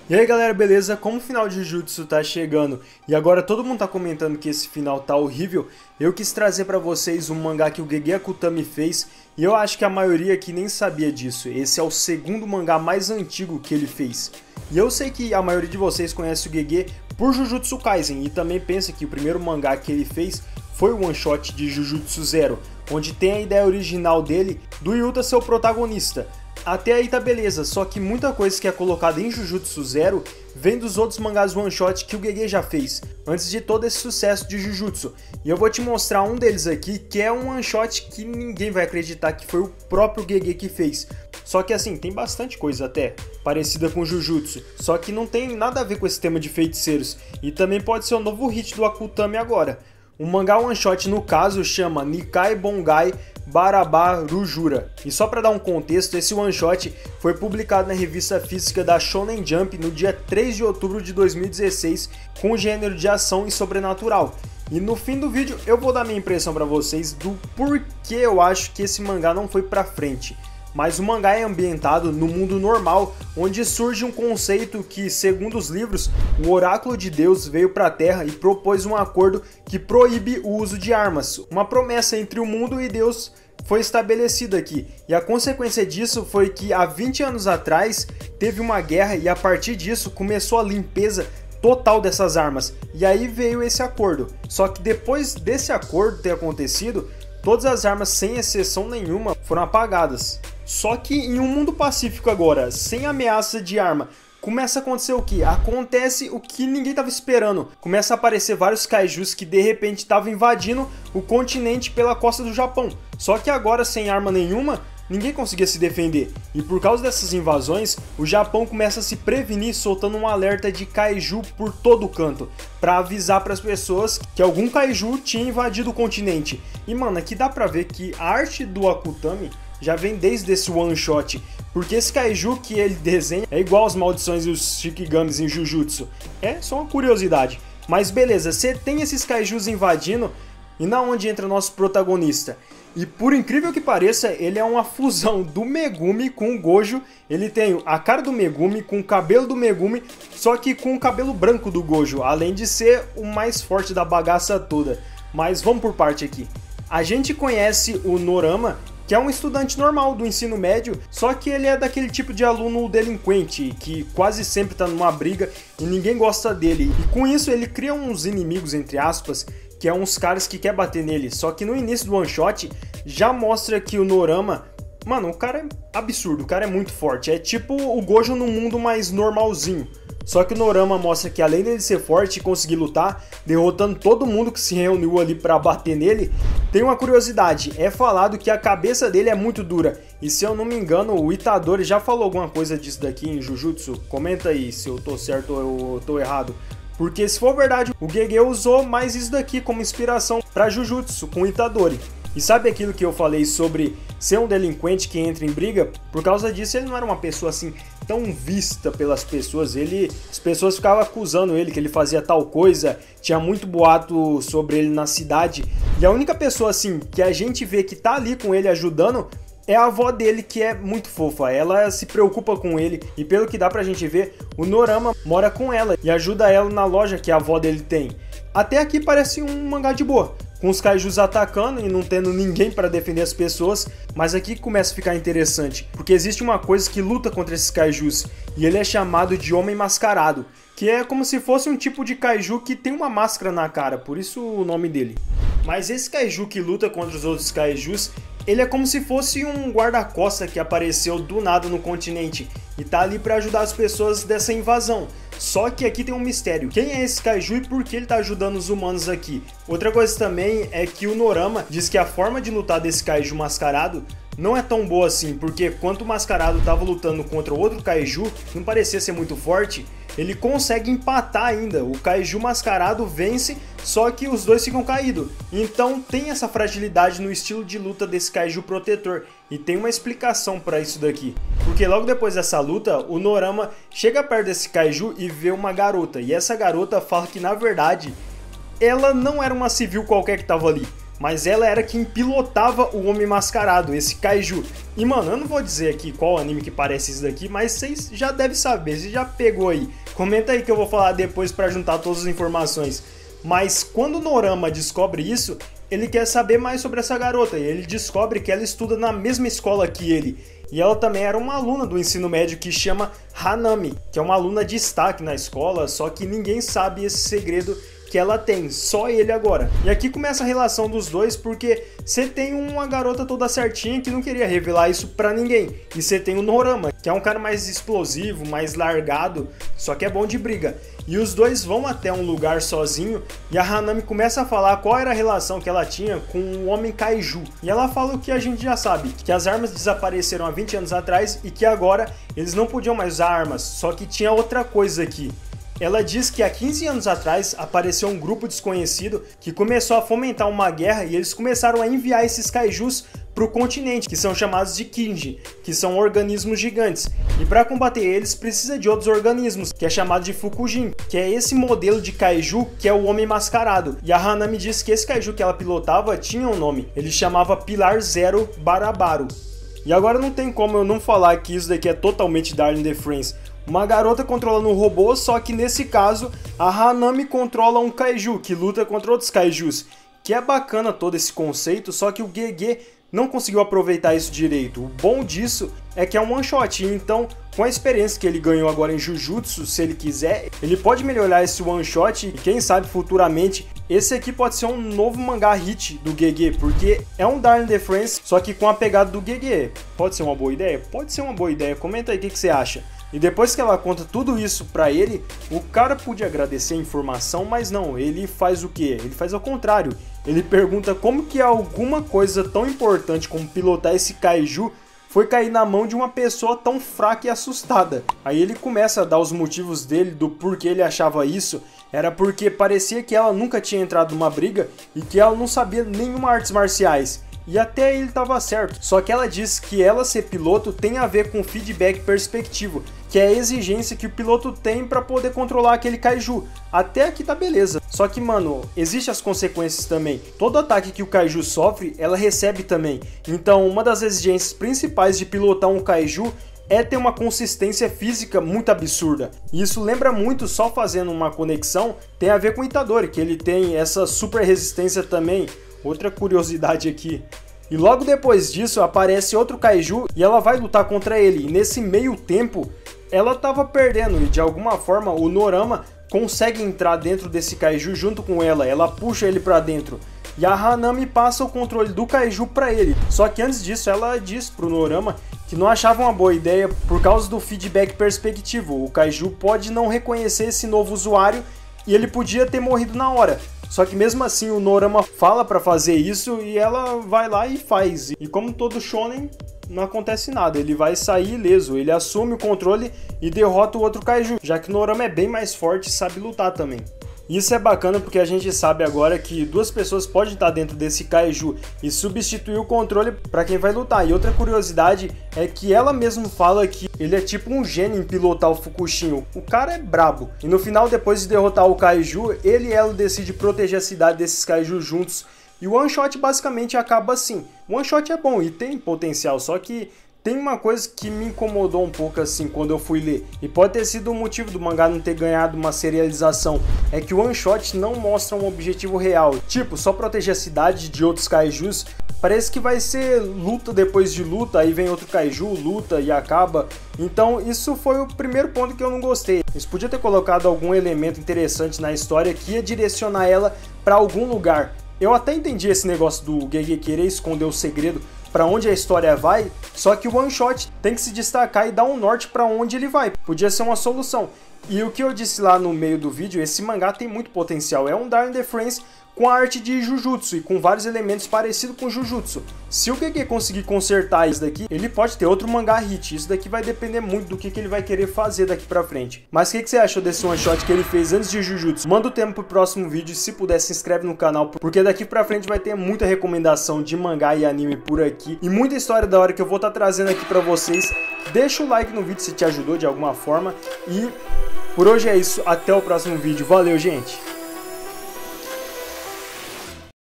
E aí galera, beleza? Como o final de Jujutsu tá chegando e agora todo mundo tá comentando que esse final tá horrível, eu quis trazer pra vocês um mangá que o Gege Akutami fez e eu acho que a maioria aqui nem sabia disso. Esse é o segundo mangá mais antigo que ele fez. E eu sei que a maioria de vocês conhece o Gege por Jujutsu Kaisen e também pensa que o primeiro mangá que ele fez foi o one shot de Jujutsu Zero, onde tem a ideia original dele do Yuta ser o protagonista. Até aí tá beleza, só que muita coisa que é colocada em Jujutsu Zero vem dos outros mangás one shot que o Gege já fez, antes de todo esse sucesso de Jujutsu. E eu vou te mostrar um deles aqui, que é um one shot que ninguém vai acreditar que foi o próprio Gege que fez. Só que assim, tem bastante coisa até parecida com Jujutsu, só que não tem nada a ver com esse tema de feiticeiros, e também pode ser o novo hit do Akutami agora. O mangá one shot no caso chama Nikai Bongai Barabarujura. E só para dar um contexto, esse one shot foi publicado na revista física da Shonen Jump no dia 3 de outubro de 2016 com o gênero de ação e sobrenatural. E no fim do vídeo eu vou dar minha impressão para vocês do porquê eu acho que esse mangá não foi para frente. Mas o mangá é ambientado no mundo normal, onde surge um conceito que, segundo os livros, o oráculo de Deus veio para a Terra e propôs um acordo que proíbe o uso de armas. Uma promessa entre o mundo e Deus foi estabelecida aqui, e a consequência disso foi que há 20 anos atrás teve uma guerra e a partir disso começou a limpeza total dessas armas, e aí veio esse acordo. Só que depois desse acordo ter acontecido, todas as armas, sem exceção nenhuma, foram apagadas. Só que em um mundo pacífico agora, sem ameaça de arma, começa a acontecer o que? Acontece o que ninguém estava esperando. Começa a aparecer vários kaijus que de repente estavam invadindo o continente pela costa do Japão. Só que agora, sem arma nenhuma, ninguém conseguia se defender. E por causa dessas invasões, o Japão começa a se prevenir soltando um alerta de kaiju por todo o canto, para avisar para as pessoas que algum kaiju tinha invadido o continente. E mano, aqui dá pra ver que a arte do Akutami já vem desde esse one shot, porque esse kaiju que ele desenha é igual às maldições e os shikigamis em Jujutsu. É só uma curiosidade. Mas beleza, você tem esses kaijus invadindo, e na onde entra o nosso protagonista? E por incrível que pareça, ele é uma fusão do Megumi com o Gojo. Ele tem a cara do Megumi com o cabelo do Megumi, só que com o cabelo branco do Gojo, além de ser o mais forte da bagaça toda. Mas vamos por parte aqui. A gente conhece o Norama, que é um estudante normal do ensino médio, só que ele é daquele tipo de aluno delinquente, que quase sempre está numa briga e ninguém gosta dele. E com isso ele cria uns inimigos, entre aspas, que é uns caras que quer bater nele. Só que no início do one shot já mostra que o Norama, mano, o cara é absurdo, o cara é muito forte. É tipo o Gojo num mundo mais normalzinho. Só que o Norama mostra que além dele ser forte e conseguir lutar, derrotando todo mundo que se reuniu ali pra bater nele, tem uma curiosidade, é falado que a cabeça dele é muito dura. E se eu não me engano, o Itadori já falou alguma coisa disso daqui em Jujutsu? Comenta aí se eu tô certo ou eu tô errado. Porque se for verdade, o Gege usou mais isso daqui como inspiração pra Jujutsu com o Itadori. E sabe aquilo que eu falei sobre ser um delinquente que entra em briga? Por causa disso ele não era uma pessoa assim tão vista pelas pessoas. As pessoas ficavam acusando ele que ele fazia tal coisa, tinha muito boato sobre ele na cidade. E a única pessoa assim que a gente vê que tá ali com ele ajudando é a avó dele, que é muito fofa. Ela se preocupa com ele e pelo que dá pra gente ver, o Norama mora com ela e ajuda ela na loja que a avó dele tem. Até aqui parece um mangá de boa, com os kaijus atacando e não tendo ninguém para defender as pessoas, mas aqui começa a ficar interessante, porque existe uma coisa que luta contra esses kaijus, e ele é chamado de Homem Mascarado, que é como se fosse um tipo de kaiju que tem uma máscara na cara, por isso o nome dele. Mas esse kaiju que luta contra os outros kaijus, ele é como se fosse um guarda-costas que apareceu do nada no continente, e tá ali para ajudar as pessoas dessa invasão. Só que aqui tem um mistério, quem é esse kaiju e por que ele tá ajudando os humanos aqui? Outra coisa também é que o Norama diz que a forma de lutar desse kaiju mascarado não é tão boa assim, porque quando o mascarado tava lutando contra o outro kaiju, não parecia ser muito forte, ele consegue empatar ainda, o kaiju mascarado vence, só que os dois ficam caídos. Então tem essa fragilidade no estilo de luta desse kaiju protetor, e tem uma explicação para isso daqui. Porque logo depois dessa luta, o Norama chega perto desse kaiju e vê uma garota, e essa garota fala que na verdade ela não era uma civil qualquer que estava ali. mas ela era quem pilotava o Homem Mascarado, esse Kaiju. E mano, eu não vou dizer aqui qual anime que parece isso daqui, mas vocês já devem saber, você já pegou aí. Comenta aí que eu vou falar depois pra juntar todas as informações. Mas quando o Norama descobre isso, ele quer saber mais sobre essa garota, e ele descobre que ela estuda na mesma escola que ele. E ela também era uma aluna do ensino médio que chama Hanami, que é uma aluna de destaque na escola, só que ninguém sabe esse segredo que ela tem, só ele agora. E aqui começa a relação dos dois, porque você tem uma garota toda certinha que não queria revelar isso pra ninguém, e você tem o Norama, que é um cara mais explosivo, mais largado, só que é bom de briga. E os dois vão até um lugar sozinho, e a Hanami começa a falar qual era a relação que ela tinha com o Homem Kaiju. E ela fala o que a gente já sabe, que as armas desapareceram há 20 anos atrás e que agora eles não podiam mais usar armas, só que tinha outra coisa aqui. Ela diz que há 15 anos atrás apareceu um grupo desconhecido que começou a fomentar uma guerra e eles começaram a enviar esses kaijus para o continente, que são chamados de Kinji, que são organismos gigantes. E para combater eles precisa de outros organismos, que é chamado de Fukujin, que é esse modelo de kaiju que é o Homem Mascarado. E a Hanami disse que esse kaiju que ela pilotava tinha um nome, ele chamava Pilar Zero Barabaru. E agora não tem como eu não falar que isso daqui é totalmente Darling in the Franxx. Uma garota controlando um robô, só que nesse caso a Hanami controla um kaiju que luta contra outros kaijus. Que é bacana todo esse conceito, só que o GG não conseguiu aproveitar isso direito. O bom disso é que é um one shot, então com a experiência que ele ganhou agora em Jujutsu, se ele quiser, ele pode melhorar esse one shot e quem sabe futuramente esse aqui pode ser um novo mangá hit do GG, porque é um Darling in the Franxx, só que com a pegada do GG. Pode ser uma boa ideia? Pode ser uma boa ideia, comenta aí o que você acha. E depois que ela conta tudo isso pra ele, o cara podia agradecer a informação, mas não, ele faz o quê? Ele faz ao contrário. Ele pergunta como que alguma coisa tão importante como pilotar esse kaiju foi cair na mão de uma pessoa tão fraca e assustada. Aí ele começa a dar os motivos dele do porquê ele achava isso. Era porque parecia que ela nunca tinha entrado numa briga e que ela não sabia nenhuma artes marciais. E até ele estava certo, só que ela diz que ela ser piloto tem a ver com feedback perspectivo, que é a exigência que o piloto tem para poder controlar aquele kaiju. Até aqui tá beleza, só que mano, existem as consequências também. Todo ataque que o kaiju sofre, ela recebe também. Então uma das exigências principais de pilotar um kaiju é ter uma consistência física muito absurda. E isso lembra muito, só fazendo uma conexão, tem a ver com o Itadori, que ele tem essa super resistência também. Outra curiosidade aqui. E logo depois disso aparece outro kaiju e ela vai lutar contra ele. E nesse meio tempo ela tava perdendo e de alguma forma o Norama consegue entrar dentro desse kaiju junto com ela. Ela puxa ele pra dentro. E a Hanami passa o controle do kaiju pra ele. Só que antes disso ela diz pro Norama que não achava uma boa ideia por causa do feedback perspectivo. O kaiju pode não reconhecer esse novo usuário e ele podia ter morrido na hora. Só que mesmo assim o Norama fala pra fazer isso e ela vai lá e faz. E como todo shonen, não acontece nada, ele vai sair ileso, ele assume o controle e derrota o outro kaiju, já que o Norama é bem mais forte e sabe lutar também. Isso é bacana porque a gente sabe agora que duas pessoas podem estar dentro desse kaiju e substituir o controle para quem vai lutar. E outra curiosidade é que ela mesma fala que ele é tipo um gênio em pilotar o Fukushin. O cara é brabo. E no final, depois de derrotar o kaiju, ele e ela decidem proteger a cidade desses kaiju juntos. E o one shot basicamente acaba assim. O one shot é bom e tem potencial, só que tem uma coisa que me incomodou um pouco assim quando eu fui ler, e pode ter sido o motivo do mangá não ter ganhado uma serialização, é que o one shot não mostra um objetivo real, tipo, só proteger a cidade de outros kaijus. Parece que vai ser luta depois de luta, aí vem outro kaiju, luta e acaba. Então isso foi o primeiro ponto que eu não gostei. Eles podiam ter colocado algum elemento interessante na história que ia direcionar ela para algum lugar. Eu até entendi esse negócio do GG querer esconder o segredo para onde a história vai, só que o one shot tem que se destacar e dar um norte para onde ele vai. Podia ser uma solução. E o que eu disse lá no meio do vídeo, esse mangá tem muito potencial. É um Darling in the Franxx com a arte de Jujutsu e com vários elementos parecidos com Jujutsu. Se o GG conseguir consertar isso daqui, ele pode ter outro mangá hit. Isso daqui vai depender muito do que ele vai querer fazer daqui pra frente. Mas o que você achou desse one shot que ele fez antes de Jujutsu? Manda o tema pro próximo vídeo, se puder se inscreve no canal, porque daqui pra frente vai ter muita recomendação de mangá e anime por aqui. E muita história da hora que eu vou estar trazendo aqui pra vocês. Deixa o like no vídeo se te ajudou de alguma forma. E por hoje é isso, até o próximo vídeo. Valeu, gente!